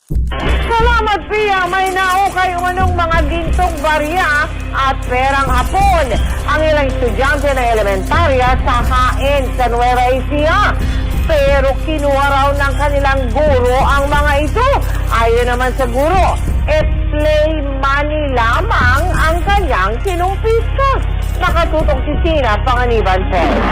Salamat, Pia. May naukay umanong mga gintong barya at perang hapon ang ilang estudyante na elementarya sa Hain sa Nueva Ecija. Pero kinuha raw ng kanilang guro ang mga ito. Ayon naman sa guro, play money lamang ang kanyang kinumpiska. Nakatutok si Tina Panganiban Perez.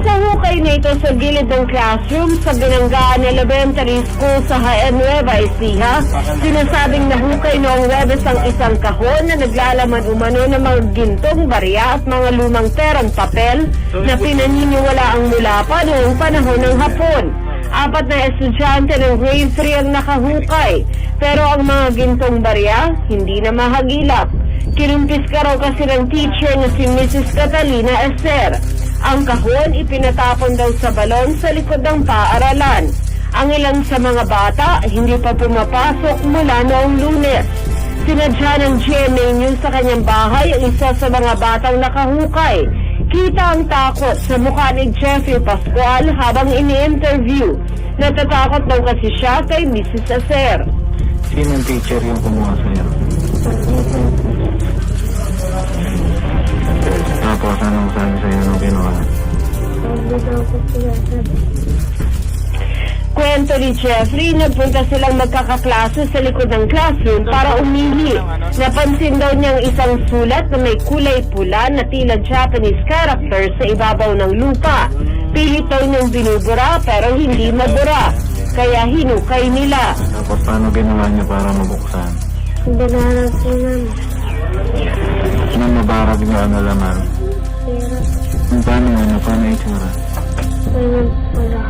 Nahukay na ito sa gilid ng classroom sa Binanggaan Elementary School sa Hain, Nueva Ecija. Sinasabing nahukay noong Webes ang isang kahon na naglalaman umano ng mga gintong barya at mga lumang perang papel na pinaniniwala ang mula pa noong panahon ng hapon. 4 na estudyante ng grade 3 ang nakahukay, pero ang mga gintong barya hindi na mahagilap. Kinumpiska raw kasi ng teacher na si Mrs. Catalina Esther. Ang kahon ipinatapon daw sa balon sa likod ng paaralan. Ang ilang sa mga bata hindi pa pumapasok mula noong Lunes. Sinadya ng GMA News sa kanyang bahay ang isa sa mga batang nakahukay. Kita ang takot sa mukha ni Jeffrey Pascual habang ini-interview. Natatakot daw kasi siya kay Mrs. Esther. Sino ang teacher yung kumuha sa'yo? Tapos anong sabi sa'yo nung ginawa? Kwento ni Jeffrey, nagpunta silang magkakaklase sa likod ng classroom para umihi. Napansin daw niyang isang sulat na may kulay pula na tila Japanese character sa ibabaw ng lupa. Pilit daw niyang binubura pero hindi mabura. Kaya hinukay nila. Tapos paano ginawa niya para mabuksan? Binarag ko naman. Nang mabarag yung ano laman? Paano itsura? Ganyan pala.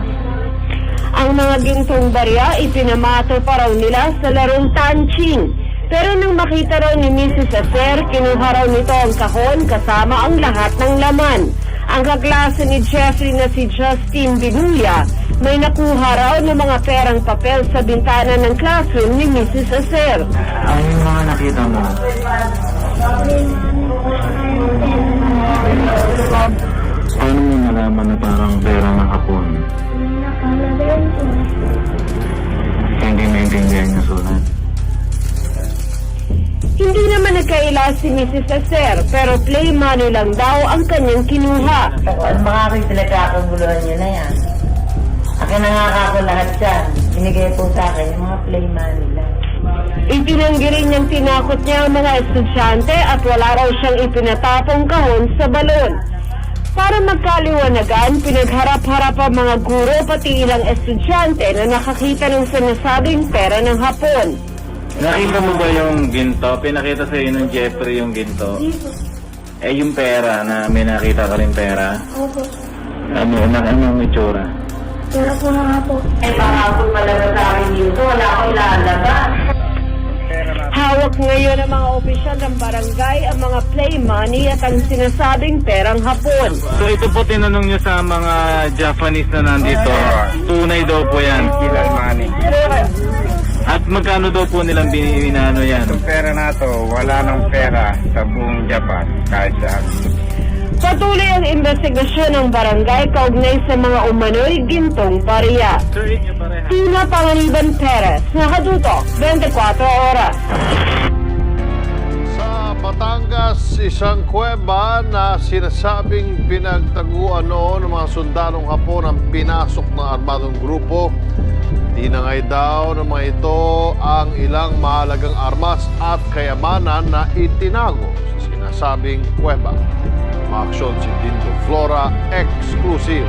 Ang mga gintong barya ipinamato pa raw nila sa larong tanching. Pero nang makita raw ni Mrs. Esther, kinuha raw nito ang kahon kasama ang lahat ng laman. Ang kaklase ni Jeffrey na si Justin Binuya, may nakuha raw ng mga perang papel sa bintana ng classroom ni Mrs. Esther. Ano yung mga nakita mo? Paano mo nalaman na parang pera ng hapon? Nakalagay ko. Hindi maintindihan yung sulat. Hindi naman nagkaila si Mrs. Esther, pero play money lang daw ang kanyang kinuha. Ano mga aking pinagkakaguluhan niyo na yan? Akin nangakako lahat yan. Binigay po sa akin yung mga play money lang. Itinanggi rin niyang tinakot niya ang mga estudyante at wala raw siyang ipinatapong kahon sa balon. Para magkaliwanagan, pinagharap-harap ang mga guro pati ilang estudyante na nakakita ng sinasabing pera ng hapon. Nakita mo ba yung ginto? Pinakita sa'yo ng Jeffrey yung ginto? Eh yung pera na may nakita ka rin pera? Opo. Anong itsura? Pero po nga po. Eh, pangakot malabas sa akin dito. Wala akong ilalabas. Hawak ngayon ng mga opisyal ng barangay ang mga play money at ang sinasabing perang hapon. So ito po tinanong nyo sa mga Japanese na nandito. Tunay daw po yan. Kilal money. At magkano daw po nilang binano yan? Yung pera na to, wala nang pera sa buong Japan kahit saan. Patuloy ang investigasyon ng barangay kaugnay sa mga umano'y gintong barya. Sir, inyo pareha. Tina Panganiban Perez, Nakatutok, 24 oras. Sa Batangas, isang kuweba na sinasabing pinagtaguan noon ng mga sundalong Hapon ang pinasok ng armadong grupo. Tinangay daw ng mga ito ang ilang mahalagang armas at kayamanan na itinago sa sinasabing kuweba. Maaksyon si Dindo Flora, exclusive.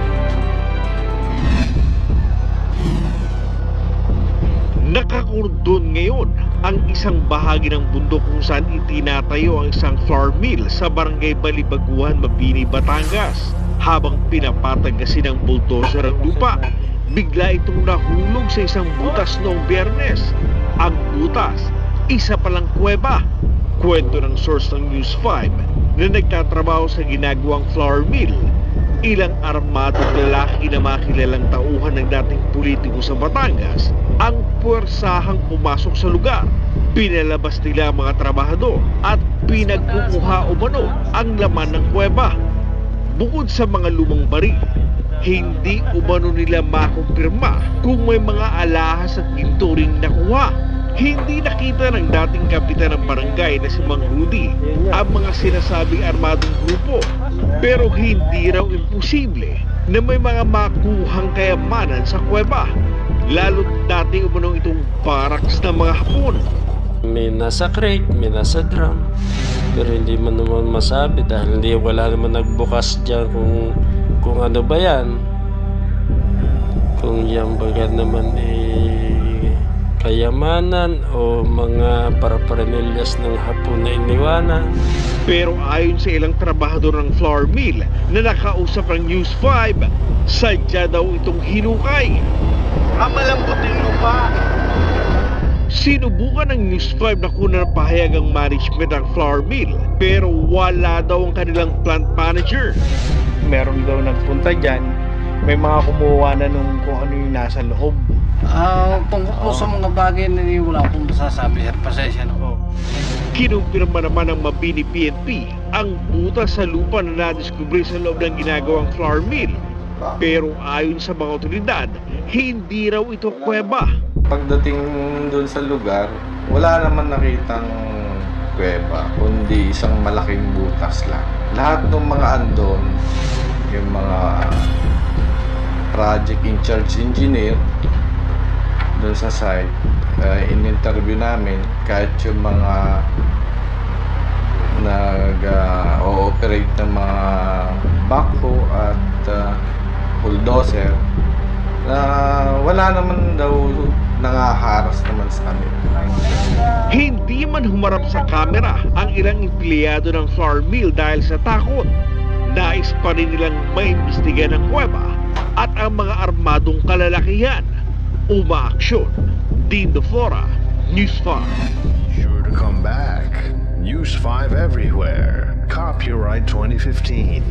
Nakakordon ngayon ang isang bahagi ng bundok kung saan itinatayo ang isang flour mill sa barangay Balibaguan, Mabini, Batangas. Habang pinapatag kasi ng bulldozer ang lupa, bigla itong nahulog sa isang butas noong Biyernes. Ang butas, isa palang kuweba. Kwento ng source ng News 5 na nagtatrabaho sa ginagawang flour mill. Ilang armadong lalaki na makilalang tauhan ng dating politiko sa Batangas ang puwersahang pumasok sa lugar. Pinalabas nila ang mga trabahador at pinagkukuha umano ang laman ng kuweba. Bukod sa mga lumang baril, hindi umano nila makumpirma kung may mga alahas at ginto ring nakuha. Hindi nakita ng dating kapitan ng barangay na si Mang Rudy ang mga sinasabing armadong grupo. Pero hindi raw imposible na may mga makuhang kayamanan sa kuweba. Lalo't dati umunong itong barracks ng mga Hapon. May nasa crate, may nasa drum. Pero hindi man naman masabi dahil wala naman nagbukas dyan kung ano ba yan. Kung yan baga naman kayamanan o mga paraparamilyas ng Hapon na iniwanan. Pero ayon sa ilang trabahador ng flour mill na nakausap ng News 5, sadya daw itong hinukay. Malambot yung lupa. Sinubukan ng News 5 na kunan ng pahayag ang management ng flour mill pero wala daw ang kanilang plant manager. Meron daw nagpunta dyan, may mga kumuha na nung kung ano yung nasa loob. Tungkol po sa mga bagay na wala akong masasabi, sir. Pasensya na po. Kinumpirma naman ng Mabini PNP ang butas sa lupa na nadiskubre sa loob ng ginagawang flour mill. Pero ayon sa mga otoridad, hindi raw ito kuweba. Pagdating doon sa lugar, wala naman nakitang kuweba, kundi isang malaking butas lang. Lahat ng mga andon, yung mga project in charge engineer doon sa site, in-interview namin kahit yung mga nag-ooperate ng mga backhoe at bulldozer na wala naman daw nangaharas naman sa kanila. Hindi man humarap sa kamera ang ilang empleyado ng flour mill dahil sa takot. Nais pa rin nilang maimbestigan ng kuweba at ang mga armadong kalalakihan. Umaaksyon. Dean De Flora, News 5. Sure to come back. News 5 everywhere. Copyright 2015.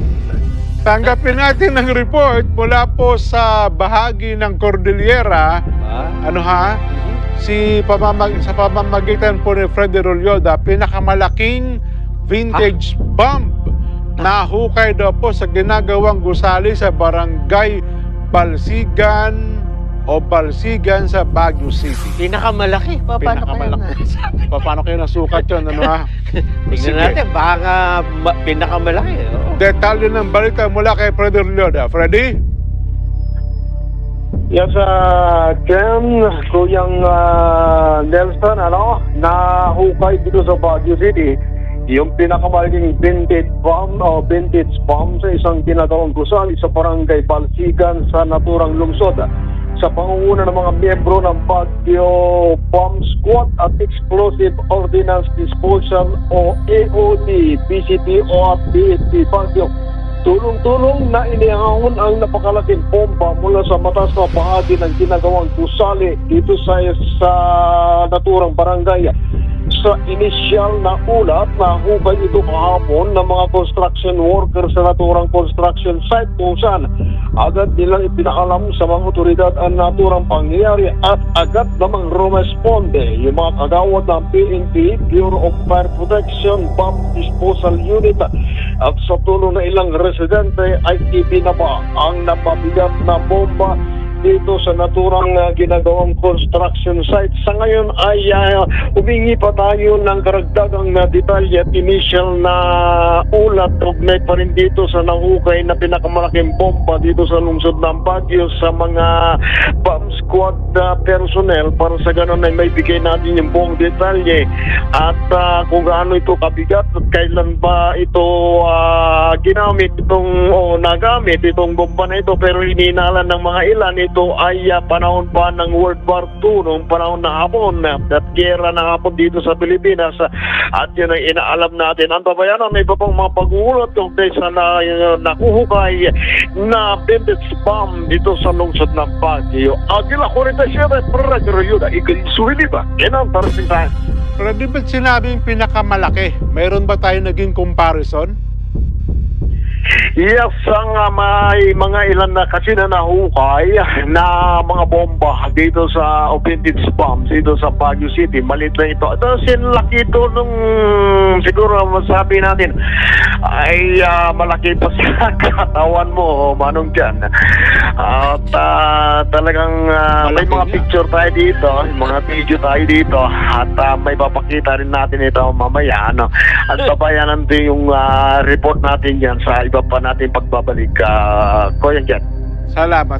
Tanggapin natin ng report mula po sa bahagi ng Cordillera. Sa pamamagitan po ni Freddy Rolyoda, pinakamalaking vintage bomb na hukay daw po sa ginagawang gusali sa barangay Balsigan sa Baguio City. Pinakamalaki. Paano Paano kayo nasukat yun? Tingnan natin, baka pinakamalaki. Detalye ng balita mula kay Freddy Rolyoda. Freddy? Yes, Ken, Kuyang Nelson, nahukay dito sa Baguio City yung pinakamalaking vintage bomb sa isang ginagawang gusali sa barangay Balsigan sa naturang lungsod. Sa pangunguna ng mga miyembro ng Baguio Bomb Squad at Explosive Ordnance Disposal o AOD, PCTO at BSP Baguio. Tulong-tulong na inihangon ang napakalaking bomba mula sa mataas na bahagi ng ginagawang gusali dito sa naturang barangay. Sa initial na ulat na hukay ito kahapon ng mga construction workers sa naturang construction site kung saan agad nilang ipinakalam sa mga otoridad ang naturang pangyayari at agad namang rumesponde yung mga kagawad ng PNP, Bureau of Fire Protection, Bomb Disposal Unit at sa tulong ng ilang residente ay ibinaba ang napabigat na bomba dito sa naturang ginagawang construction site. Sa ngayon ay humingi pa tayo ng karagdagang detalye at initial na ulat ugnay pa rin dito sa nahukay na pinakamalaking bomba dito sa lungsod ng Baguio sa mga bomb squad personnel para sa ganun ay may bigay natin yung buong detalye at kung gaano ito kabigat at kailan ba ito nagamit itong bomba na ito, pero hininalan ng mga ilan ito ay panahon pa ng World War II, noong panahon na Hapon at gera ng Hapon dito sa Pilipinas at yun ang inaalam natin. Ang tabayanan, may iba pang mga pag-uulot kung sa nakuhukay na vintage bomb dito sa lungsod ng Baguio. Agila 47, Radyo Royuda, Suhili ba? Yan ang parating tayo. Pero di ba't sinabing pinakamalaki? Mayroon ba tayo naging comparison? Yes, may mga ilan na kasi na nahukay na mga bomba dito sa vintage bomb dito sa Baguio City. Malit na ito. Ito sinlaki ito nung siguro masabi natin ay malaki pa sa katawan mo, manong dyan. At talagang may mga picture tayo dito, mga video tayo dito at may papakita rin natin ito mamaya. Ano? At babayanan din yung report natin yan sa iba pa natin pagbabalik. Kuya Jan. Salamat.